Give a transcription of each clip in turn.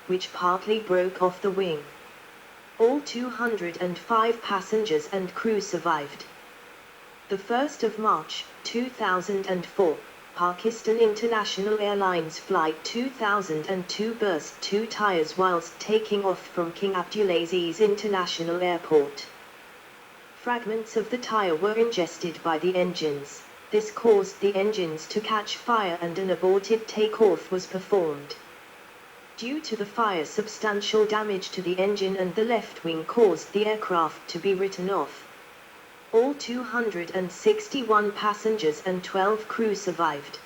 which partly broke off the wing. All 205 passengers and crew survived. The 1st of March, 2004, Pakistan International Airlines Flight 2002 burst 2 tires whilst taking off from King Abdulaziz International Airport. Fragments of the tire were ingested by the engines. This caused the engines to catch fire and an aborted takeoff was performed. Due to the fire, substantial damage to the engine and the left wing caused the aircraft to be written off. All 261 passengers and 12 crew survived.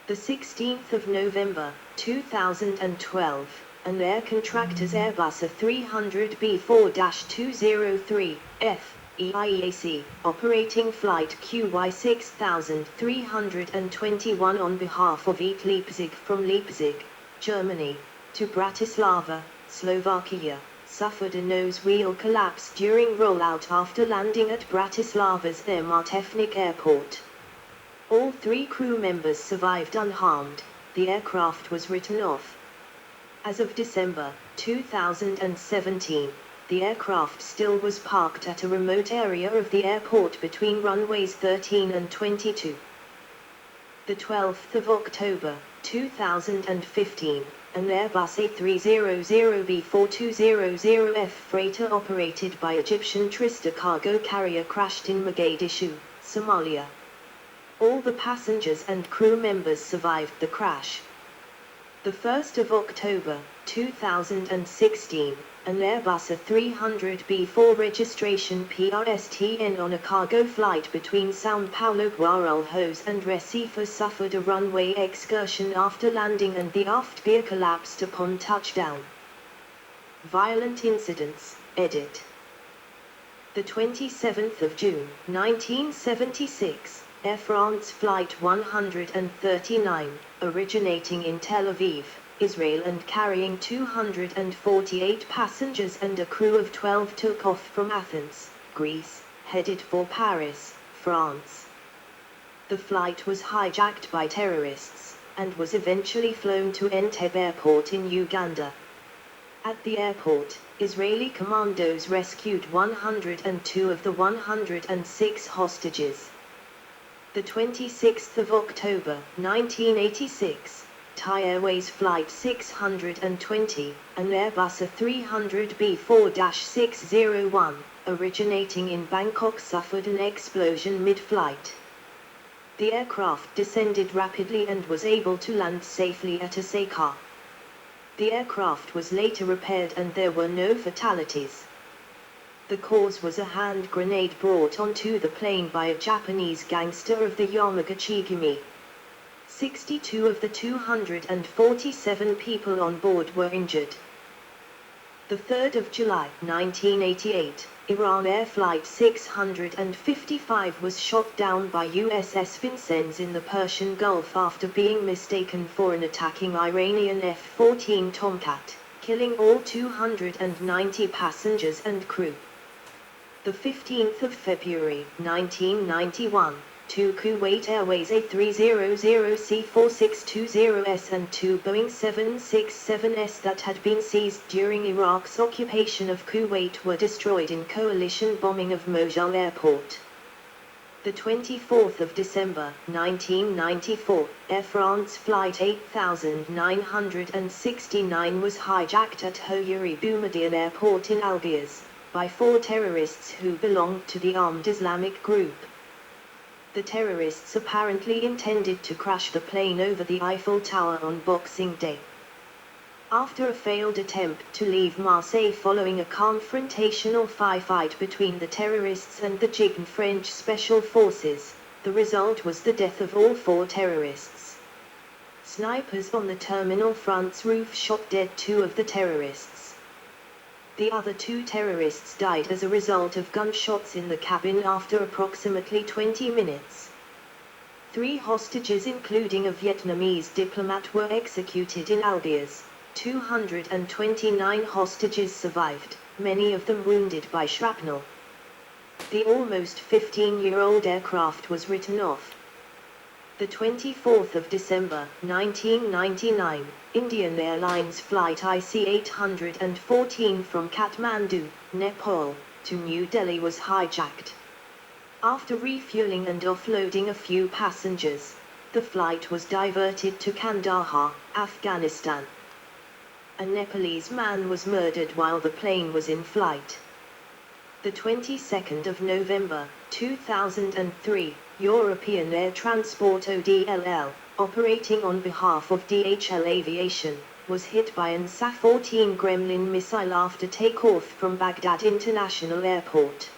The 16th of November, 2012, an air contractor's Airbus A300 B4-203F EIAC, operating flight QY 6321 on behalf of ET Leipzig from Leipzig, Germany, to Bratislava, Slovakia, suffered a nose wheel collapse during rollout after landing at Bratislava's Martevnik Airport. All 3 crew members survived unharmed. The aircraft was written off. As of December 2017, the aircraft still was parked at a remote area of the airport between runways 13 and 22. The 12th of October, 2015, an Airbus A300 B4-200F freighter operated by Egyptian Trista cargo carrier crashed in Mogadishu, Somalia. All the passengers and crew members survived the crash. The 1st of October, 2016, an Airbus A300 B4 registration PRSTN on a cargo flight between São Paulo Guarulhos and Recife suffered a runway excursion after landing and the aft gear collapsed upon touchdown. Violent incidents, edit. The 27th of June, 1976, Air France Flight 139, originating in Tel Aviv, Israel and carrying 248 passengers and a crew of 12 took off from Athens, Greece, headed for Paris, France. The flight was hijacked by terrorists, and was eventually flown to Entebbe Airport in Uganda. At the airport, Israeli commandos rescued 102 of the 106 hostages. The 26th of October, 1986, Thai Airways Flight 620, an Airbus A300 B4-601, originating in Bangkok suffered an explosion mid-flight. The aircraft descended rapidly and was able to land safely at Osaka. The aircraft was later repaired and there were no fatalities. The cause was a hand grenade brought onto the plane by a Japanese gangster of the Yamagachigumi. 62 of the 247 people on board were injured. The 3rd of July, 1988, Iran Air Flight 655 was shot down by USS Vincennes in the Persian Gulf after being mistaken for an attacking Iranian F-14 Tomcat, killing all 290 passengers and crew. The 15th of February, 1991, 2 Kuwait Airways A300C4620S and 2 Boeing 767s that had been seized during Iraq's occupation of Kuwait were destroyed in coalition bombing of Mosul Airport. The 24th of December, 1994, Air France Flight 8969 was hijacked at Houari Boumediene Airport in Algiers, by 4 terrorists who belonged to the armed Islamic group. The terrorists apparently intended to crash the plane over the Eiffel Tower on Boxing Day. After a failed attempt to leave Marseille following a confrontational firefight between the terrorists and the JIGN French Special Forces, the result was the death of all 4 terrorists. Snipers on the terminal front's roof shot dead 2 of the terrorists. The other 2 terrorists died as a result of gunshots in the cabin after approximately 20 minutes. 3 hostages including a Vietnamese diplomat were executed in Algiers. 229 hostages survived, many of them wounded by shrapnel. The almost 15-year-old aircraft was written off. The 24th of December, 1999, Indian Airlines flight IC-814 from Kathmandu, Nepal, to New Delhi was hijacked. After refueling and offloading a few passengers, the flight was diverted to Kandahar, Afghanistan. A Nepalese man was murdered while the plane was in flight. The 22nd of November, 2003, European Air Transport ODLL, operating on behalf of DHL Aviation, was hit by an SA-14 Gremlin missile after takeoff from Baghdad International Airport.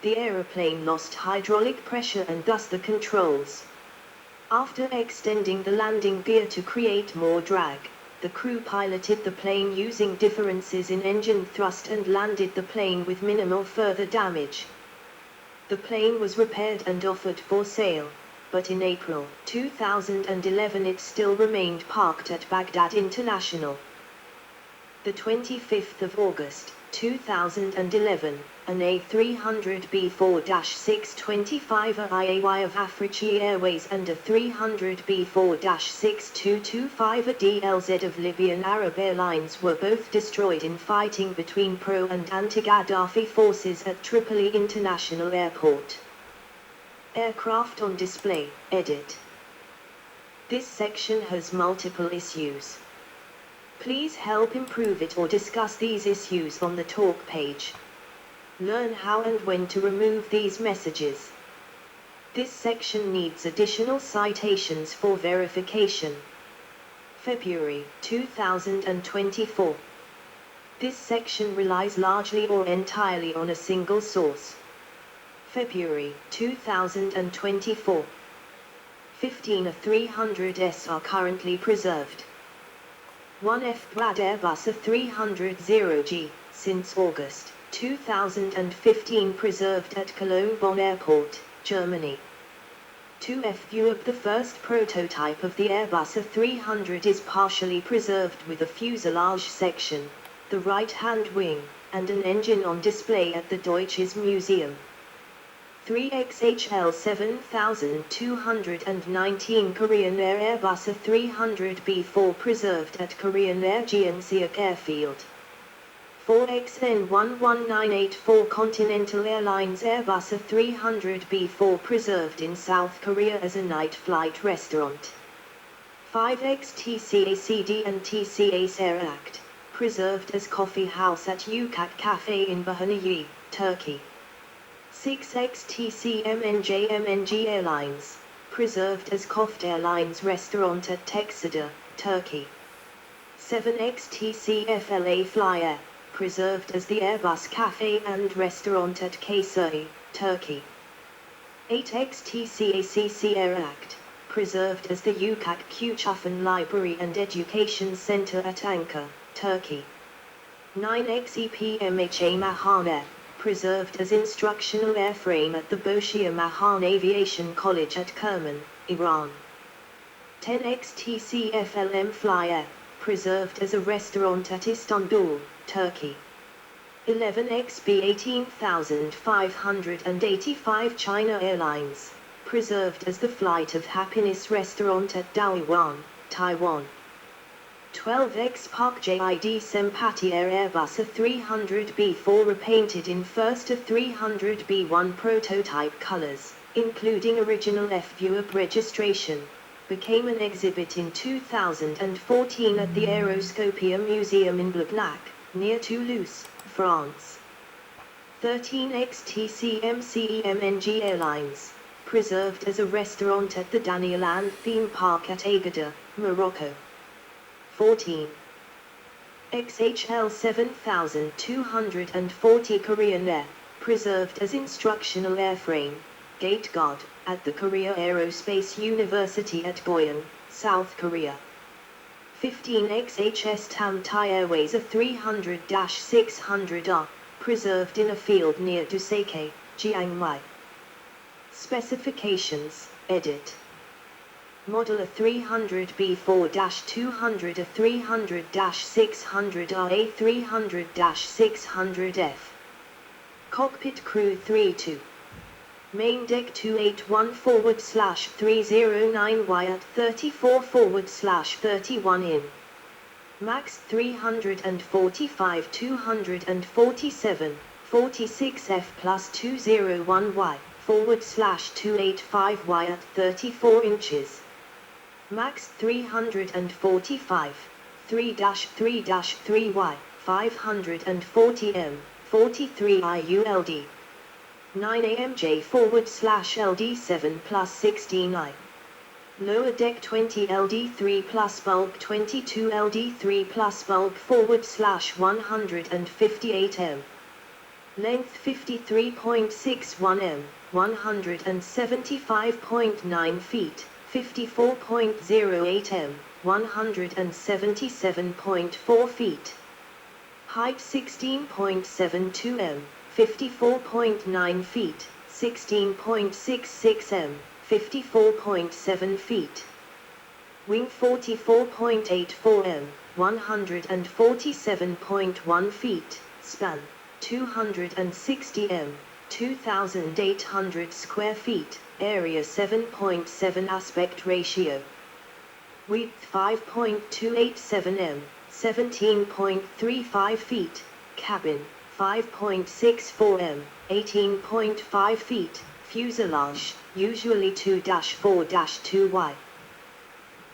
The aeroplane lost hydraulic pressure and thus the controls. After extending the landing gear to create more drag, the crew piloted the plane using differences in engine thrust and landed the plane with minimal further damage. The plane was repaired and offered for sale, but in April 2011 it still remained parked at Baghdad International. The 25th of August, 2011, an A300 B4-625 IAY of Africi Airways and a 300 B4-6225 DLZ of Libyan Arab Airlines were both destroyed in fighting between pro- and anti-Gaddafi forces at Tripoli International Airport. Aircraft on display, edit. This section has multiple issues. Please help improve it or discuss these issues on the talk page. Learn how and when to remove these messages. This section needs additional citations for verification. February 2024. This section relies largely or entirely on a single source. February 2024. 15 A300s are currently preserved. 1 F-Brad Airbus A300 0G, since August 2015 preserved at Cologne-Bonn Airport, Germany. 2 F-View, the first prototype of the Airbus A300 is partially preserved with a fuselage section, the right-hand wing, and an engine on display at the Deutsches Museum. 3 XHL 7219 Korean Air Airbus A300 B4 preserved at Korean Air Jeonseok Airfield. 4 XN 11984 Continental Airlines Airbus A300 B4 preserved in South Korea as a night flight restaurant. 5 XTCACD and TCAS Air Act, preserved as coffee house at Yucat Cafe in Bahanayi, Turkey. 6 XTCMNJMNG Airlines, preserved as Koft Airlines restaurant at Texada, Turkey. 7 XTCFLA Flyer, preserved as the Airbus Cafe and restaurant at Kayseri, Turkey. 8 XTCACC Air Act, preserved as the Yucat Küçüphane Library and Education Center at Ankara, Turkey. 9 XEPMHA Mahane, preserved as instructional airframe at the Boshia Mahan Aviation College at Kerman, Iran. 10 XTCFLM Flyer, preserved as a restaurant at Istanbul, Turkey. 11 XB 18585 China Airlines, preserved as the Flight of Happiness restaurant at Taoyuan, Taiwan. 12 X Park JID Sempati Air Airbus A300 B4 repainted in first A300 B1 prototype colors, including original F-View registration, became an exhibit in 2014 at the Aeroscopia Museum in Blablac, near Toulouse, France. 13 XTCMCEMNG Airlines, preserved as a restaurant at the Daniland theme park at Agadir, Morocco. 14 XHL 7240 Korean Air, preserved as instructional airframe, gate guard, at the Korea Aerospace University at Goyeon, South Korea. 15 XHS Tam Thai Airways A300-600R, preserved in a field near Dusake, Chiang Mai. Specifications, edit. Model A300 B4-200 A300-600R A300-600F. Cockpit crew 32. Main deck 281/309Y at 34/31 in. Max 345 247, 46F plus 201Y/285Y at 34 inches. Max 345, 3-3-3Y, 540M, 43 IULD. 9 AMJ/LD7 plus 16I. Lower deck 20 LD3 plus bulk 22 LD3 plus bulk /158 M. Length 53.61 M, 175.9 feet, 54.08 M, 177.4 feet. Height 16.72 M, 54.9 feet, 16.66 M, 54.7 feet. Wing 44.84 M, 147.1 feet, span 260 M, 2,800 square feet, area 7.7 aspect ratio. Width 5.287 M, 17.35 feet, cabin 5.64 M, 18.5 feet, fuselage, usually 2-4-2Y.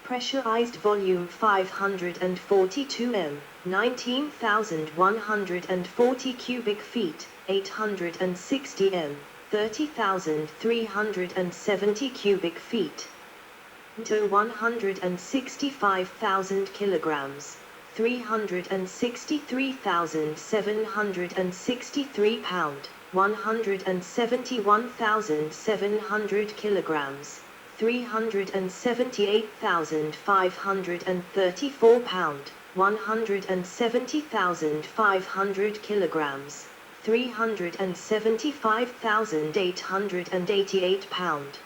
Pressurized volume 542 M, 19,140 cubic feet, 860 M, 30,370 cubic feet. To 165,000 kilograms, 363,763 pound, 171,700 kilograms, 378,534 pound, 170,500 kilograms, 375,888 pound.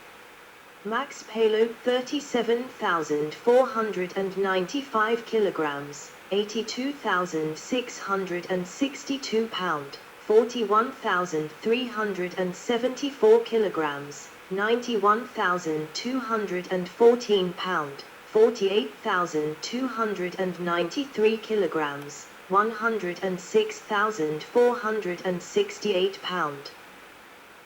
Max payload 37,495 kilograms, 82,662 pound, 41,374 kilograms, 91,214 pound, 48,293 kilograms, 106,468 pound.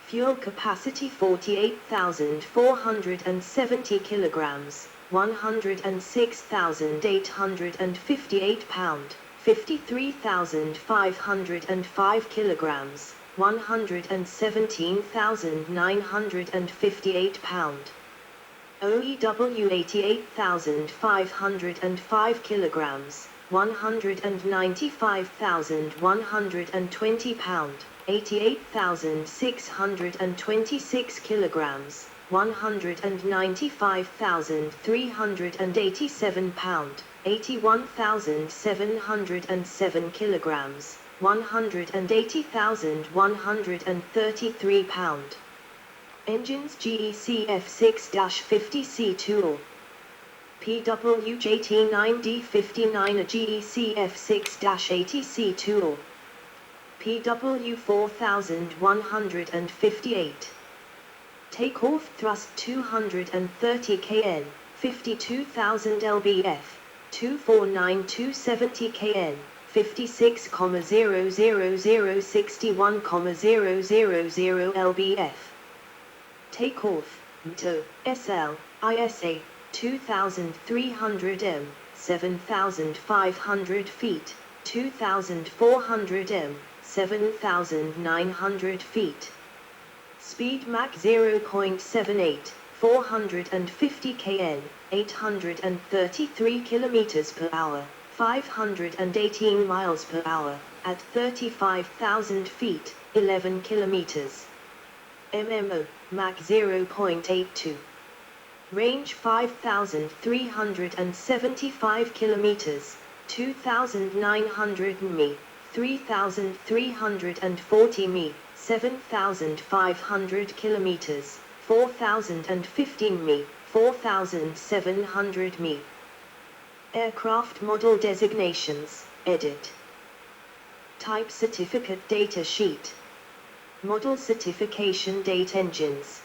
Fuel capacity 48,470 kilograms, 106,858 pound, 53,505 kilograms, 117,958 pound. OEW 88,505 kilograms, 195,120 pound, 88,626 kilograms, 195,387 pound, 81,707 kilograms, 180,133 pound. Engines GEC F6-50C2 or PWJ-T9D59 a GEC F6-80C2 or PW 4158. Takeoff thrust 230 kN, 52,000 lbf, 249-270 kN, 56,00061,000 lbf. Takeoff, MTO, SL, ISA, 2,300 m, 7,500 feet, 2,400 m, 7,900 feet. Speed Mach 0.78, 450 kN, 833 km per hour, 518 miles per hour, at 35,000 feet, 11 kilometers. MMO, Mach 0.82. Range 5,375 kilometers, 2,900 mi, 3,340 mi, 7,500 kilometers, 4,015 mi, 4,700 mi. Aircraft model designations, edit. Type certificate data sheet. Model certification date engines.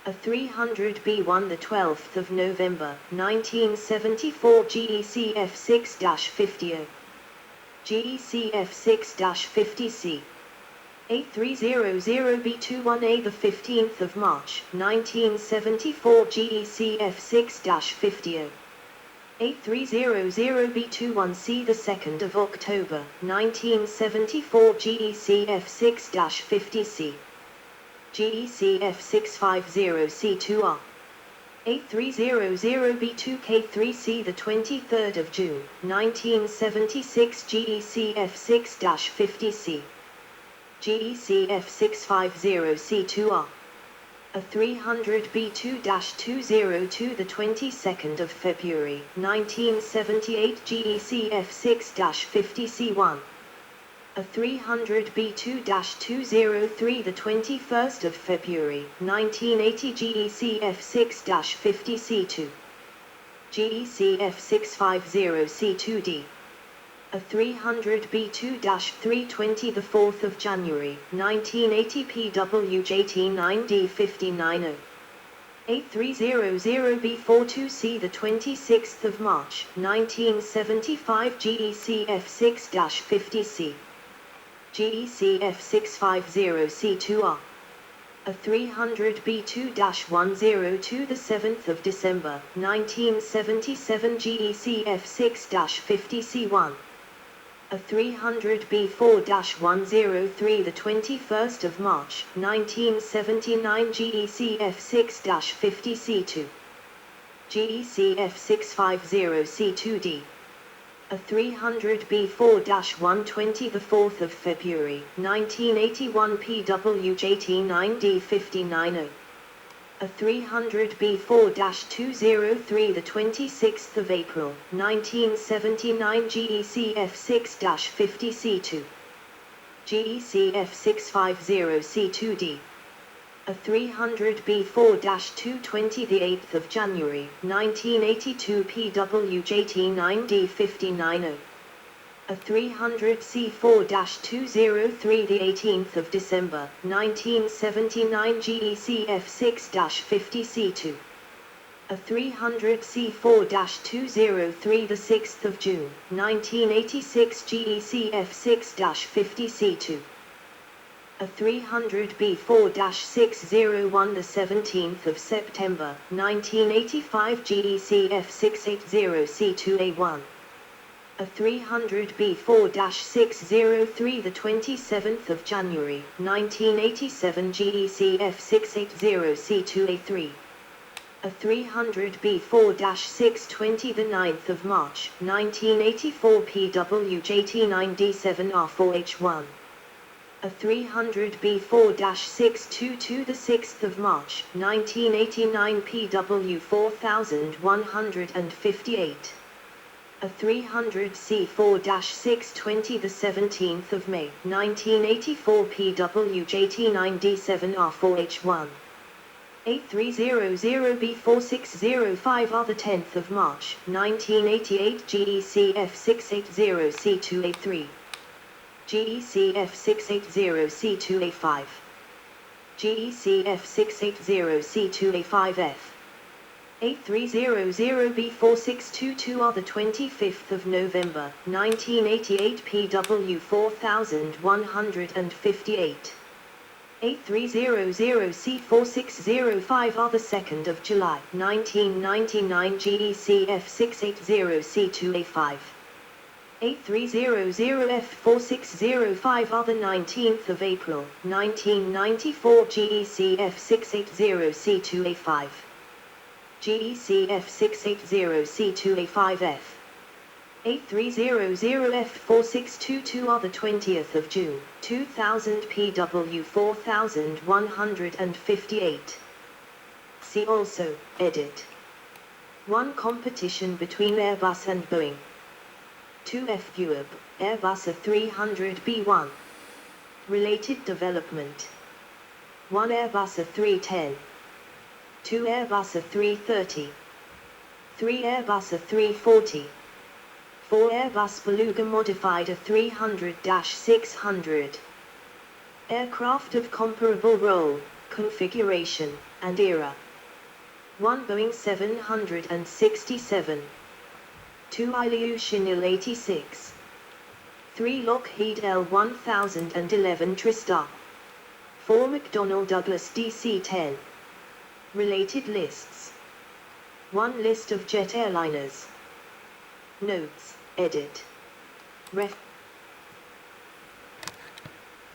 A300B won the 12th of November, 1974 GEC F6-50O. GEC F6-50C. A300B21A the 15th of March, 1974 GEC F6-50O. A300B21C the 2nd of October, 1974 GEC F6-50C. GEC F650C2R. A300B2K3C the 23rd of June, 1976 GEC F6-50C. GEC F650C2R. A300B2-202 the 22nd of February, 1978 GEC F6-50C1. A300B2-203 the 21st of February, 1980 GEC F6-50C2. GEC F650C2D. A300B2-320 the 4th of January, 1980 PWJT9D59O. A300B42C the 26th of March, 1975 GEC F6-50C. GEC F650C2R. A300B2-102 the 7th of December, 1977 GEC F6-50C1. A300B4-103 the 21st of March, 1979 GEC F6-50C2. GEC F650C2D. A300B4-120 the 4th of February, 1981 PWJT9D59O. A300B4-203 the 26th of April, 1979 GEC F6-50C2. GEC F650C2D. A300B4-220 the 8th of January, 1982 PWJT9D59O. A300C4-203 the 18th of December, 1979 GEC F6-50C2. A300C4-203 the 6th of June, 1986 GEC F6-50C2. A300B4-601 the 17th of September, 1985 GEC F680C2A1. A300B4-603 the 27th of January, 1987 GEC F680C2A3. A300B4-620 the 9th of March, 1984 PWJT9D7R4H1. A300B4-622 the 6th of March, 1989 PW4158. A300C4-620 the 17th of May, 1984 PWJT9D7R4H1. A300B4605R the 10th of March, 1988 GEC F680C2A3. GEC F680C2A5. GEC F680C2A5F. A300B4622R the 25th of November, 1988 PW4158. A300C4605R the 2nd of July, 1999 GEC F680C2A5. A300F4605R the 19th of April, 1994 GEC F680C2A5. GEC F680C2A5F. A300F4622R the 20th of June, 2000 PW4158. See also, edit. 1. Competition between Airbus and Boeing. 2. FUAB, Airbus A300B1. Related development. 1. Airbus A310. 2. Airbus A330. 3. Airbus A340. 4. Airbus Beluga Modified A300-600. Aircraft of comparable role, configuration, and era. 1 Boeing 767. 2 Ilyushin Il-86. 3 Lockheed L-1011 Tristar. 4 McDonnell Douglas DC-10. Related lists. 1 List of jet airliners. Notes, edit. Ref.